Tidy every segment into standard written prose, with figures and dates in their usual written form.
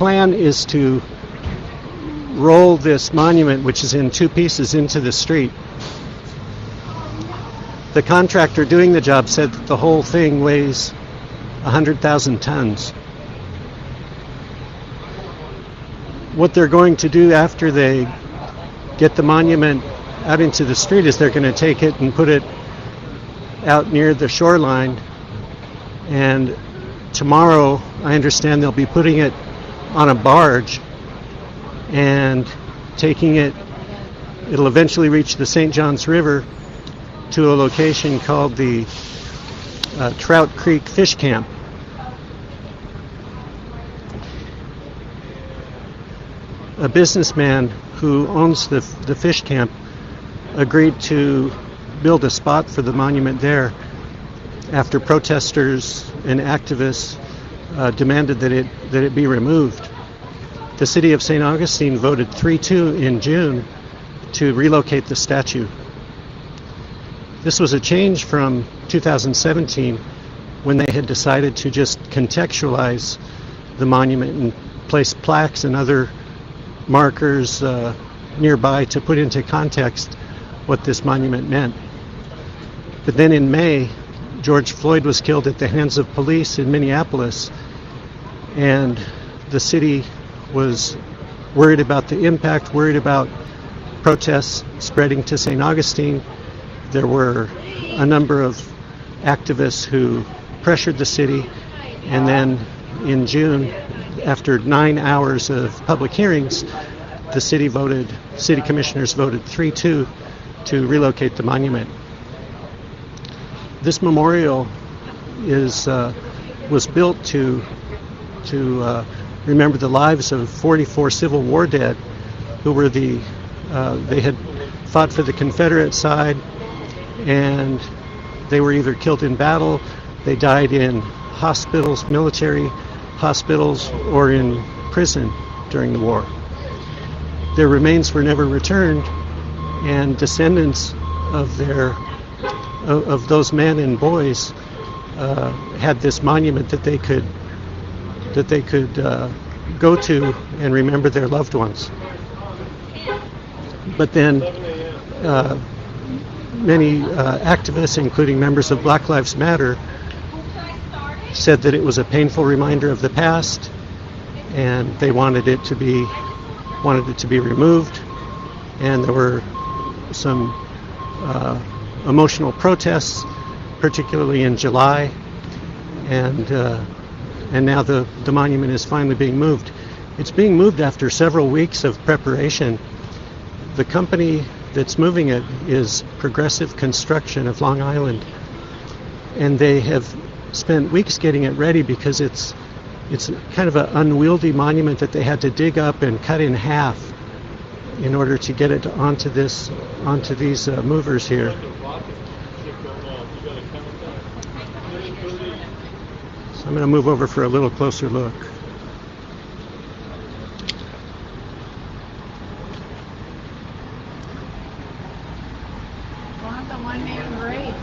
plan is to roll this monument, which is in two pieces, into the street. The contractor doing the job said that the whole thing weighs 100,000 tons. What they're going to do after they get the monument out into the street is they're going to take it and put it out near the shoreline, and tomorrow I understand they'll be putting it on a barge and taking it. It'll eventually reach the St. Johns River to a location called the Trout Creek Fish Camp. A businessman who owns the fish camp agreed to build a spot for the monument there after protesters and activists demanded that it be removed. The city of St. Augustine voted 3-2 in June to relocate the statue. This was a change from 2017, when they had decided to just contextualize the monument and place plaques and other markers nearby to put into context what this monument meant. But then in May, George Floyd was killed at the hands of police in Minneapolis, and the city was worried about the impact, worried about protests spreading to St. Augustine. There were a number of activists who pressured the city, and then in June, after 9 hours of public hearings, the city commissioners voted 3-2 to relocate the monument. This memorial was built to remember the lives of 44 Civil War dead who were they had fought for the Confederate side, and they were either killed in battle, they died in hospitals, military hospitals, or in prison during the war. Their remains were never returned, and descendants of those men and boys had this monument that they could go to and remember their loved ones. But then many activists, including members of Black Lives Matter, said that it was a painful reminder of the past, and they wanted it to be removed. And there were some emotional protests, particularly in July, and now the monument is finally being moved. It's being moved after several weeks of preparation. The company that's moving it is Progressive Construction of Long Island, and they have spent weeks getting it ready because it's kind of an unwieldy monument that they had to dig up and cut in half in order to get it onto these movers here. So I'm going to move over for a little closer look. The one-man race.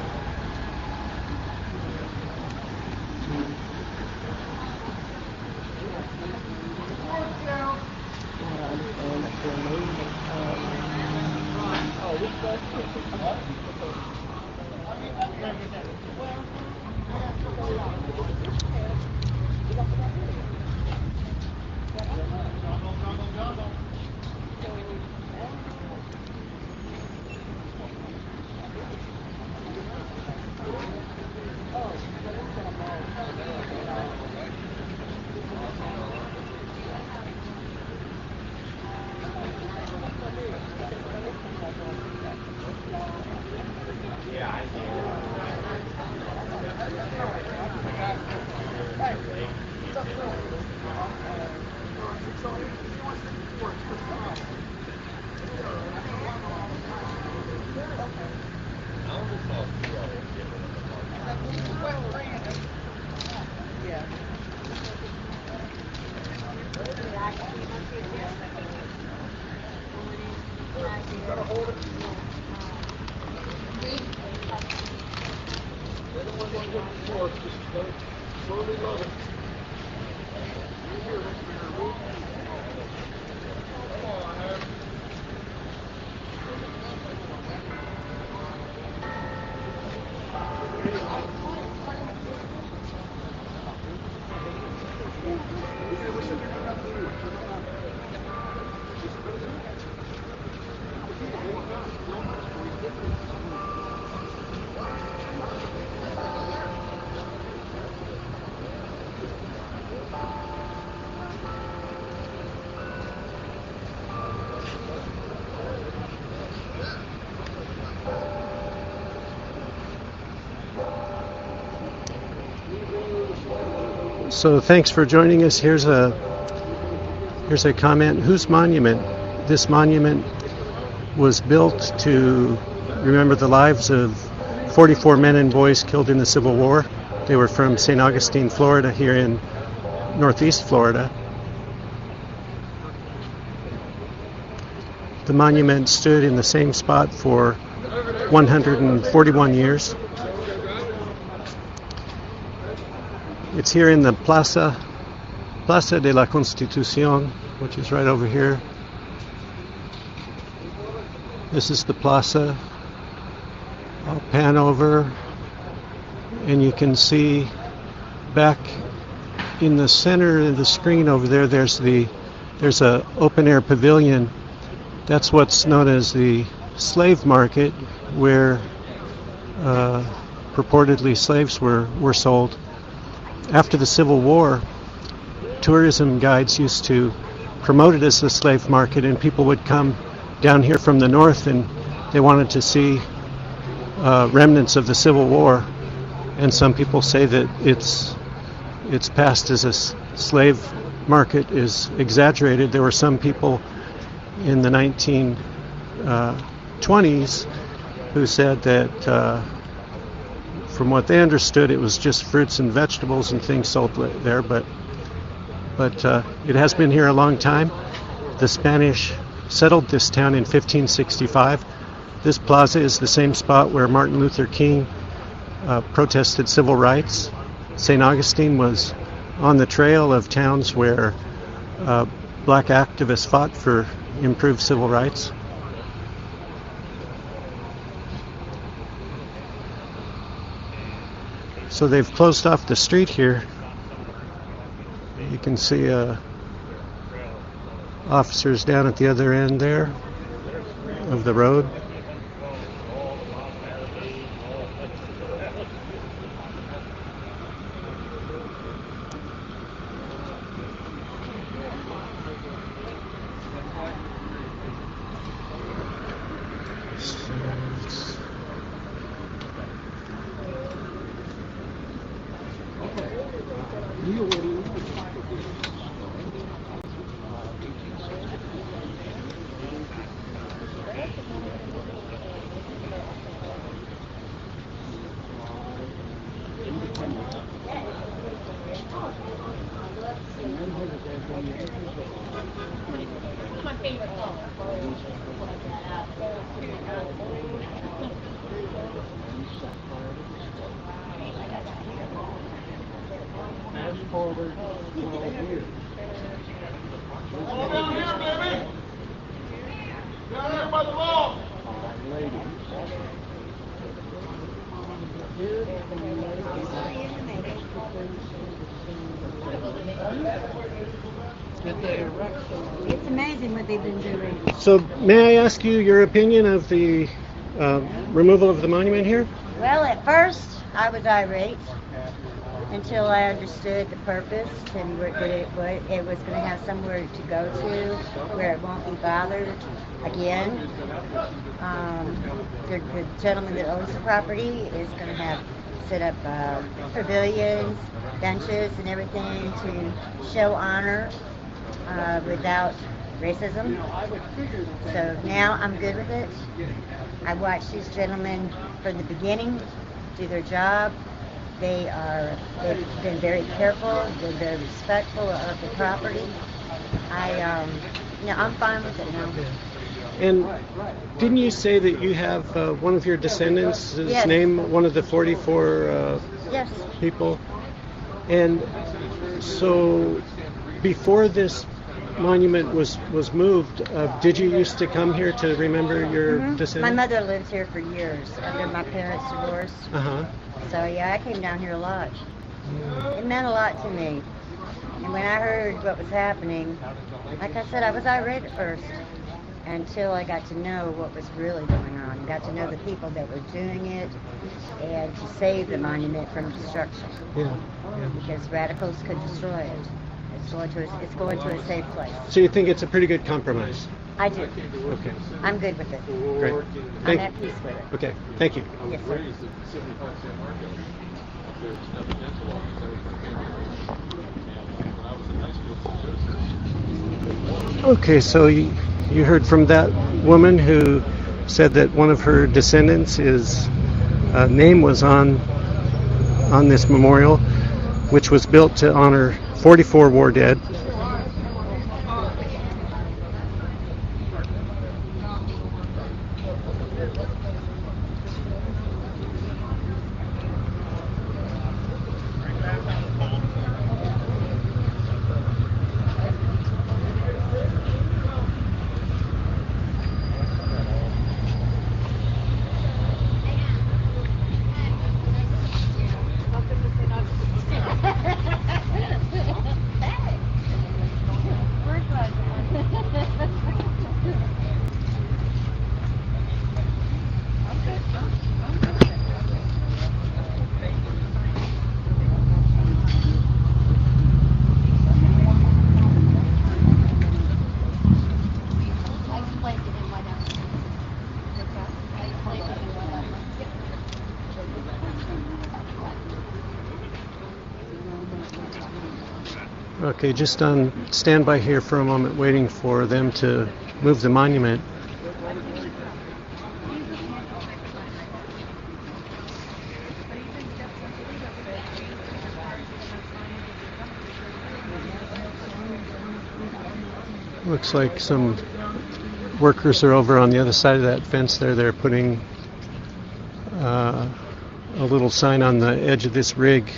Slowly load it. So thanks for joining us. Here's a comment. Whose monument? This monument was built to remember the lives of 44 men and boys killed in the Civil War. They were from St. Augustine, Florida, here in Northeast Florida. The monument stood in the same spot for 141 years. It's here in the Plaza de la Constitución, which is right over here. This is the plaza. I'll pan over, and you can see back in the center of the screen over there, there's a open air pavilion. That's what's known as the slave market, where purportedly slaves were sold. After the Civil War, tourism guides used to promote it as the slave market, and people would come down here from the north and they wanted to see remnants of the Civil War. And some people say that its past as a slave market is exaggerated. There were some people in the 1920s who said that from what they understood, it was just fruits and vegetables and things sold there, but it has been here a long time. The Spanish settled this town in 1565. This plaza is the same spot where Martin Luther King protested civil rights. St. Augustine was on the trail of towns where black activists fought for improved civil rights. So they've closed off the street here. You can see officers down at the other end there of the road. It's amazing what they've been doing. So may I ask you your opinion of the removal of the monument here? Well, at first I was irate until I understood the purpose and what it was going to have somewhere to go to where it won't be bothered again. The gentleman that owns the property is going to have set up pavilions, benches, and everything to show honor without racism. So now I'm good with it. I watched these gentlemen from the beginning do their job. They've been very careful, they're very respectful of the property. I'm fine with it now. And didn't you say that you have one of your descendants' Yes. name, one of the 44 Yes. people? And so Before this monument was moved, did you used to come here to remember your My descendants? mother lived here for years after my parents divorced. Uh-huh. So yeah, I came down here a lot. It meant a lot to me. And when I heard what was happening, like I said, I was irate at first until I got to know what was really going on. Got to know the people that were doing it and to save the monument from destruction. Yeah. Because radicals could destroy it. It's going to a safe place. So you think it's a pretty good compromise? I do. Okay. I'm good with it. Great. I'm Thank at peace with it. Okay. Thank you. Yes, sir. Okay, so you heard from that woman who said that one of her descendants, his name was on this memorial, which was built to honor 44 war dead. Okay, just on standby here for a moment, waiting for them to move the monument. Looks like some workers are over on the other side of that fence there. They're putting a little sign on the edge of this rig.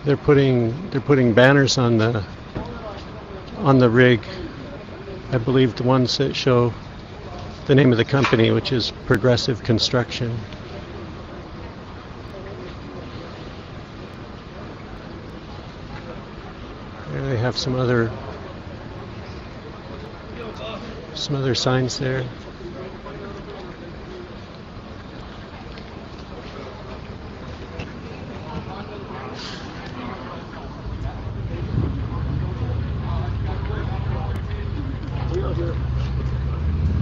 They're putting banners on the rig. I believe the ones that show the name of the company, which is Progressive Construction. There they have some other signs there.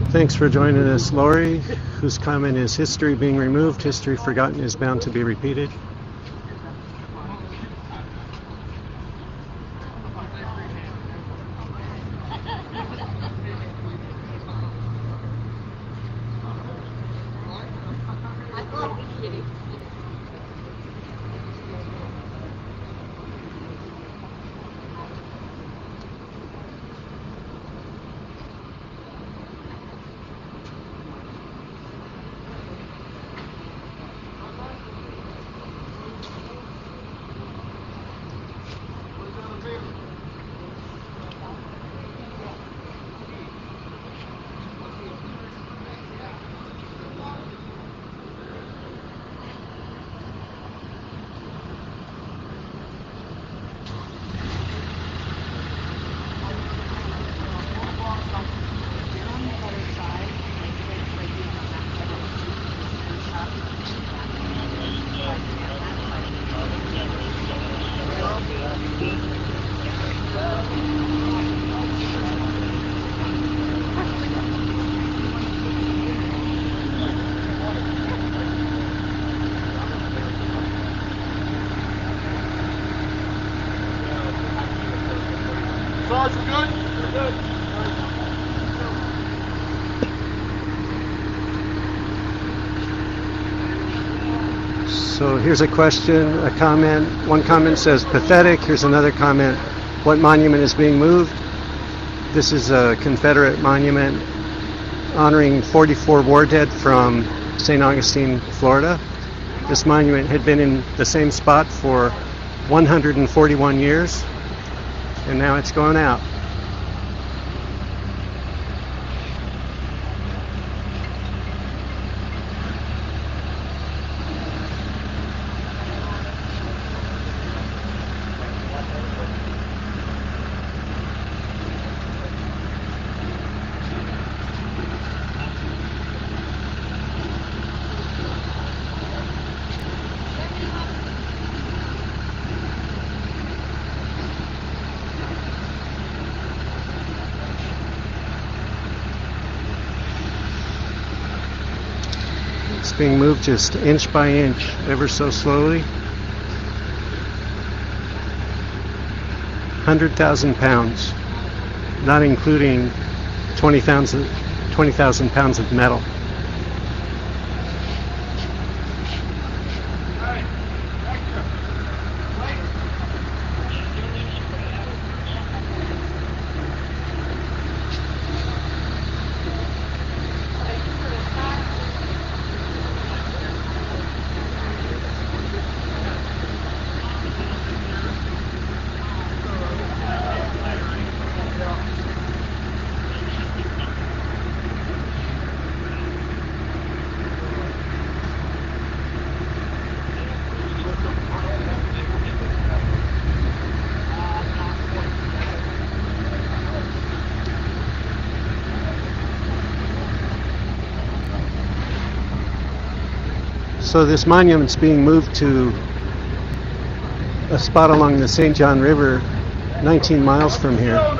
Thanks for joining us, Lori, whose comment is history being removed, history forgotten is bound to be repeated. Sarge, we're good? We're good. So here's a question, a comment. One comment says pathetic. Here's another comment. What monument is being moved? This is a Confederate monument honoring 44 war dead from St. Augustine, Florida. This monument had been in the same spot for 141 years, and now it's going out. It's being moved just inch by inch, ever so slowly. 100,000 pounds, not including 20,000 pounds of metal. So this monument's being moved to a spot along the St. John River, 19 miles from here.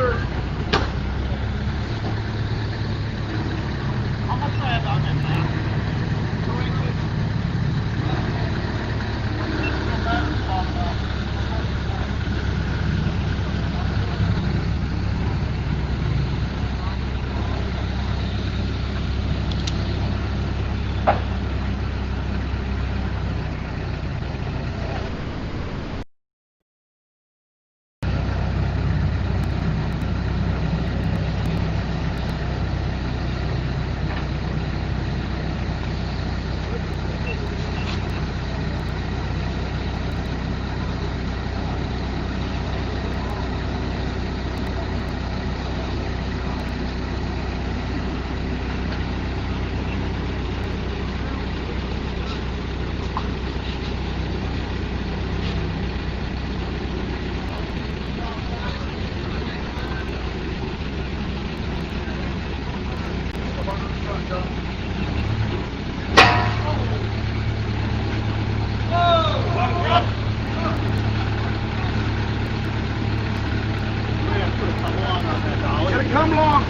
Come along.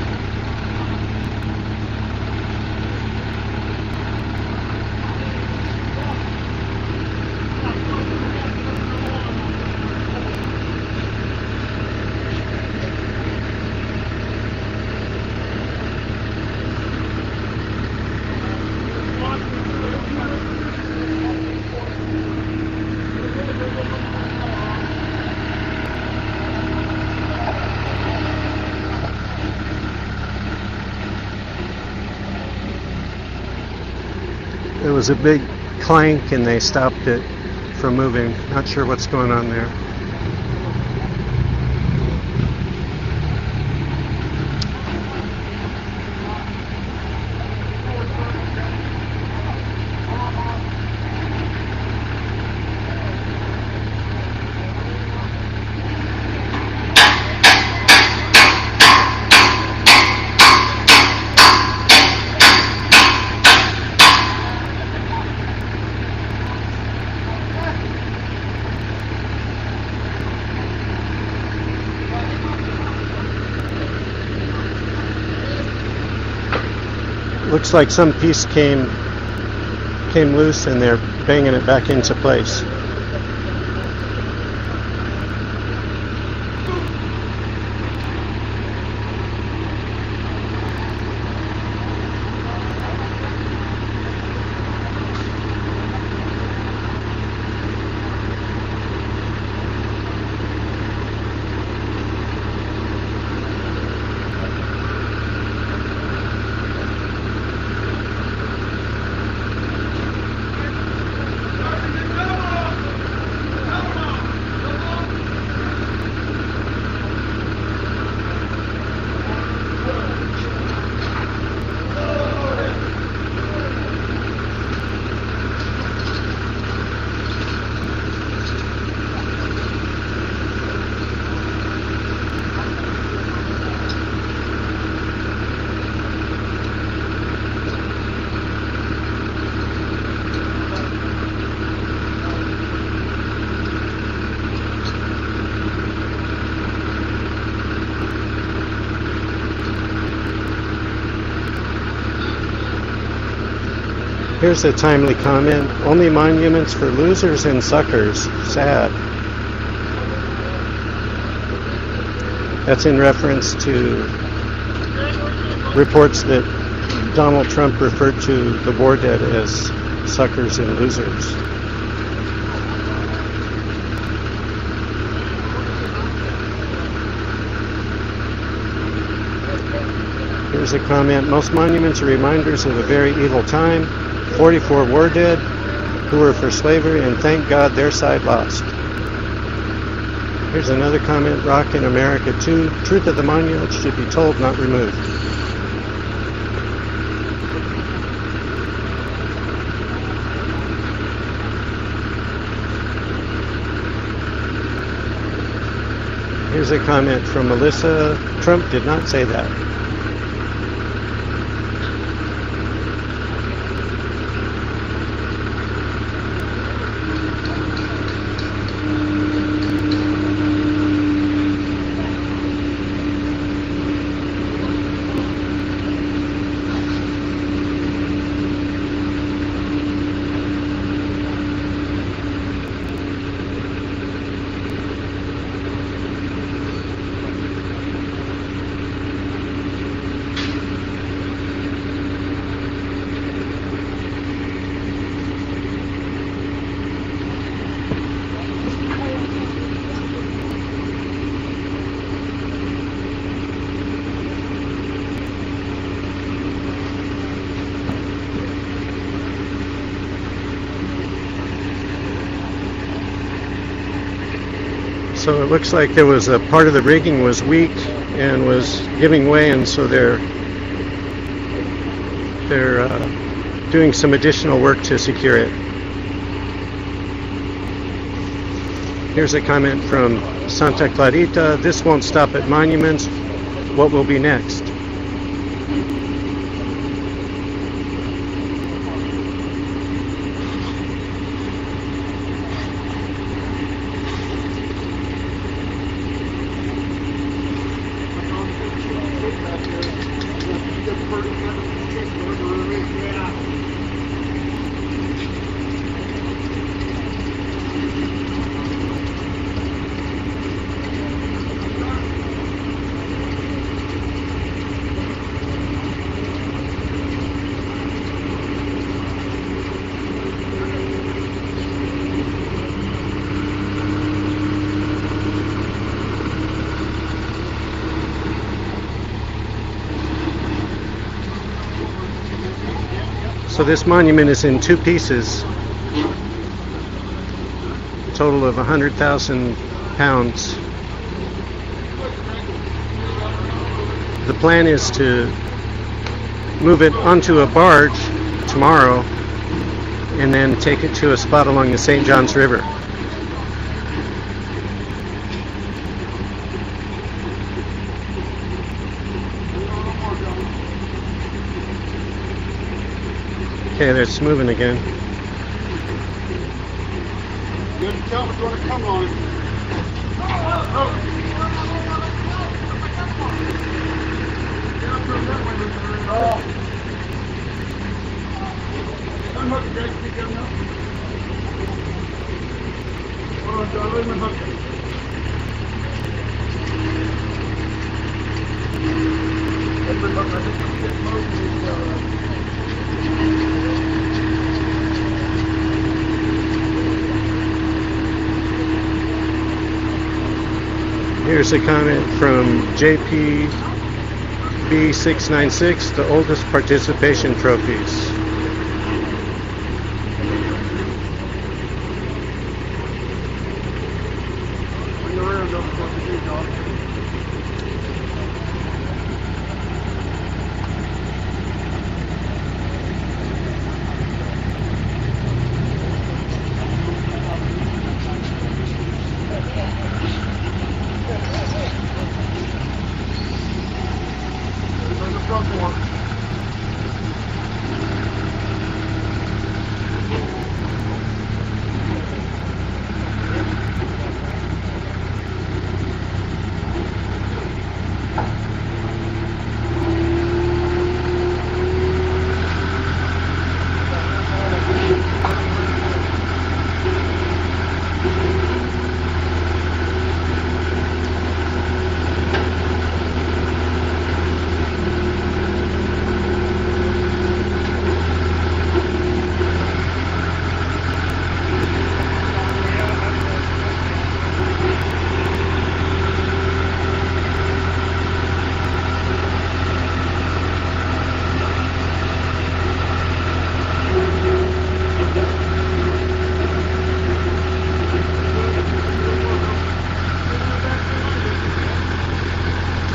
There was a big clank and they stopped it from moving. Not sure what's going on there. Looks like some piece came loose and they're banging it back into place. Here's a timely comment. Only monuments for losers and suckers. Sad. That's in reference to reports that Donald Trump referred to the war dead as suckers and losers. Here's a comment. Most monuments are reminders of a very evil time. 44 war dead who were for slavery, and thank God their side lost. Here's another comment. Rock in America too. Truth of the monument should be told, not removed. Here's a comment from Melissa. Trump did not say that. So it looks like there was a part of the rigging was weak and was giving way, and so they're doing some additional work to secure it. Here's a comment from Santa Clarita. This won't stop at monuments. What will be next? So this monument is in two pieces, a total of 100,000 pounds. The plan is to move it onto a barge tomorrow and then take it to a spot along the St. Johns River. Okay, it's moving again. You have to tell me when to come on it. Here's a comment from JPB696, the oldest participation trophies.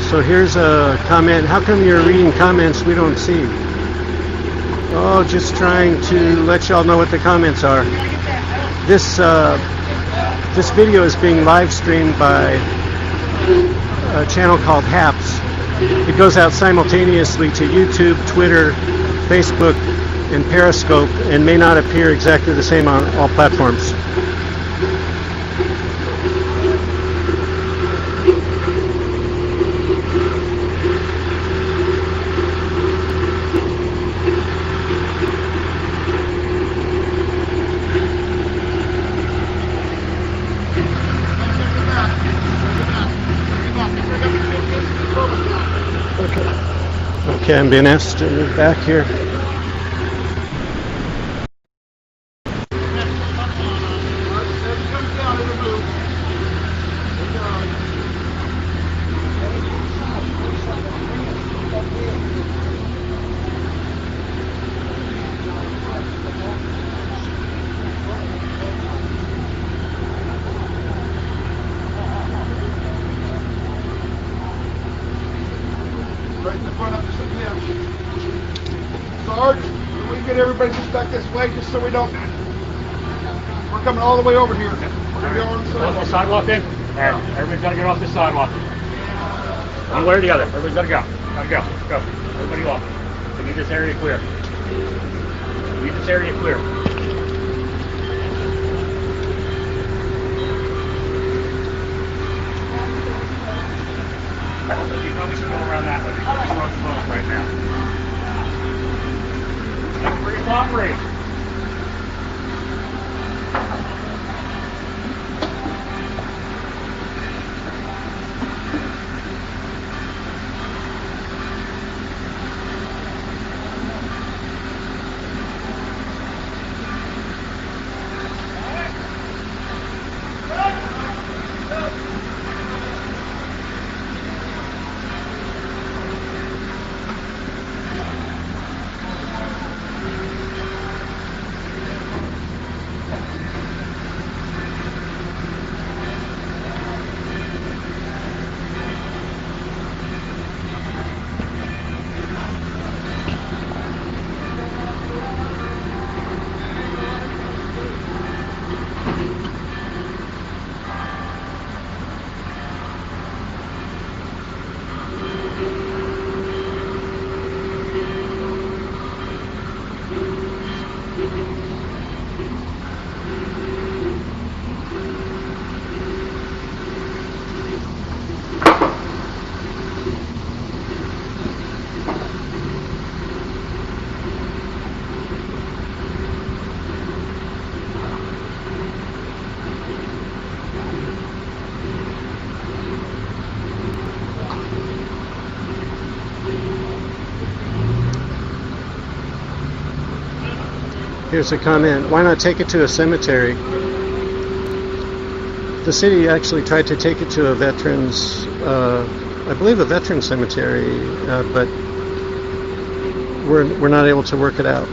So here's a comment. How come you're reading comments we don't see? Oh, just trying to let y'all know what the comments are. This video is being live streamed by a channel called Haps. It goes out simultaneously to YouTube, Twitter, Facebook, and Periscope, and may not appear exactly the same on all platforms. Okay, I'm being asked to move back here. Right in the front of us again. Sarge, can we get everybody just back this way just so we don't... We're coming all the way over here. We're going to be on the On the sidewalk then? Alright, everybody's gotta get off this sidewalk. One way or the other. Everybody's gotta go. Gotta go. Go. Everybody off. We need this area clear. We need this area clear. You probably should go around that way. We're on smoke right now. Thank you for your cooperation. Here's a comment. Why not take it to a cemetery? The city actually tried to take it to a veterans, I believe a veterans cemetery, but we're not able to work it out.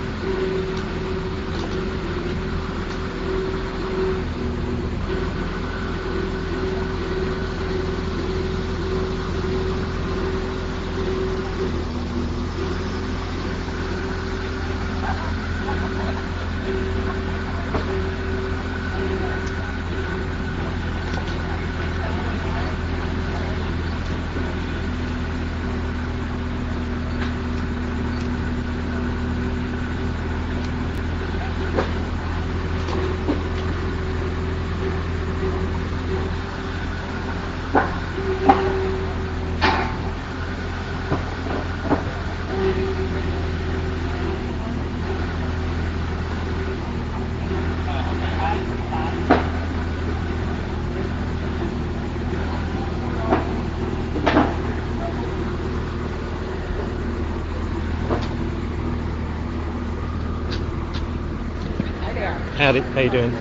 Howdy, how you doing?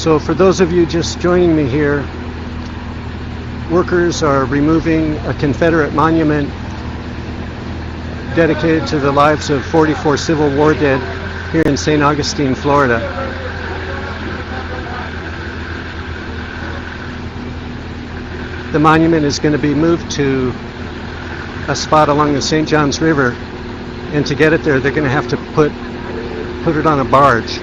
So for those of you just joining me here, workers are removing a Confederate monument dedicated to the lives of 44 Civil War dead here in St. Augustine, Florida. The monument is going to be moved to a spot along the St. Johns River, and to get it there they're going to have to put it on a barge.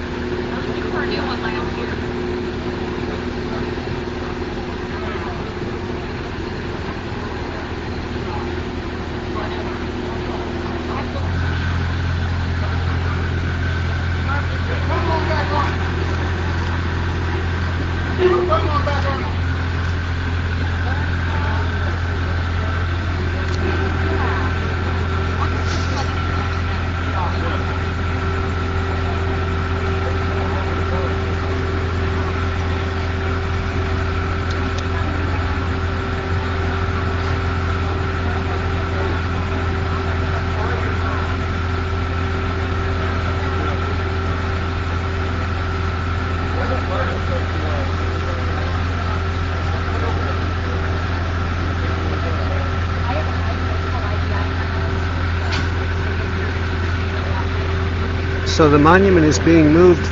So the monument is being moved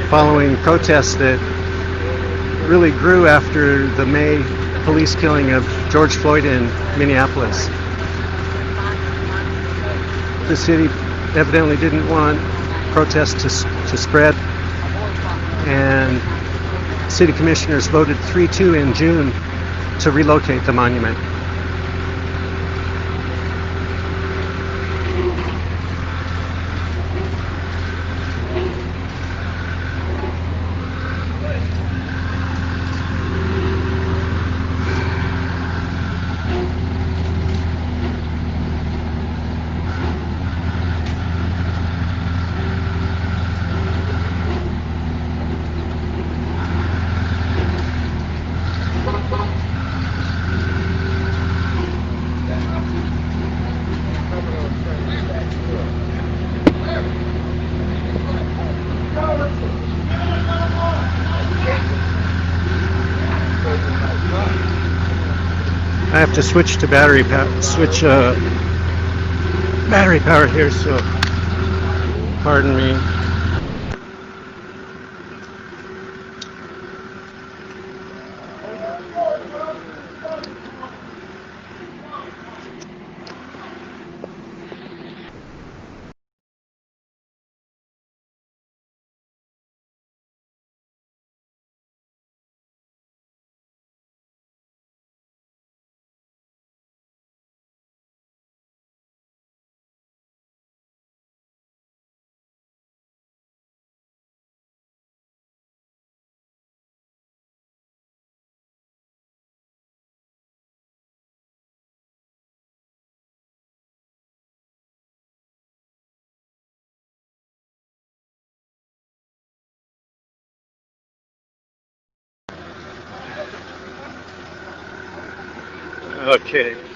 following protests that really grew after the May police killing of George Floyd in Minneapolis. The city evidently didn't want protests to spread, and city commissioners voted 3-2 in June to relocate the monument. I have to switch to battery power here, so pardon me. Okay.